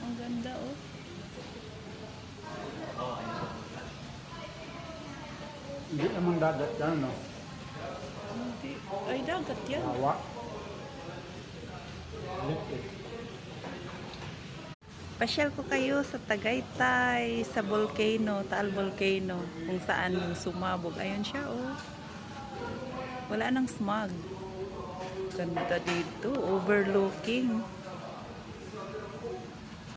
Ang ganda oh. Hindi naman dagat yan, no? Hindi. Ay, dagat yan. Hawa. Lipit. Pasyal ko kayo sa Tagaytay, sa volcano, Taal Volcano, kung saan sumabog. Ayun siya, oh. Wala nang smog. Ganda dito, overlooking.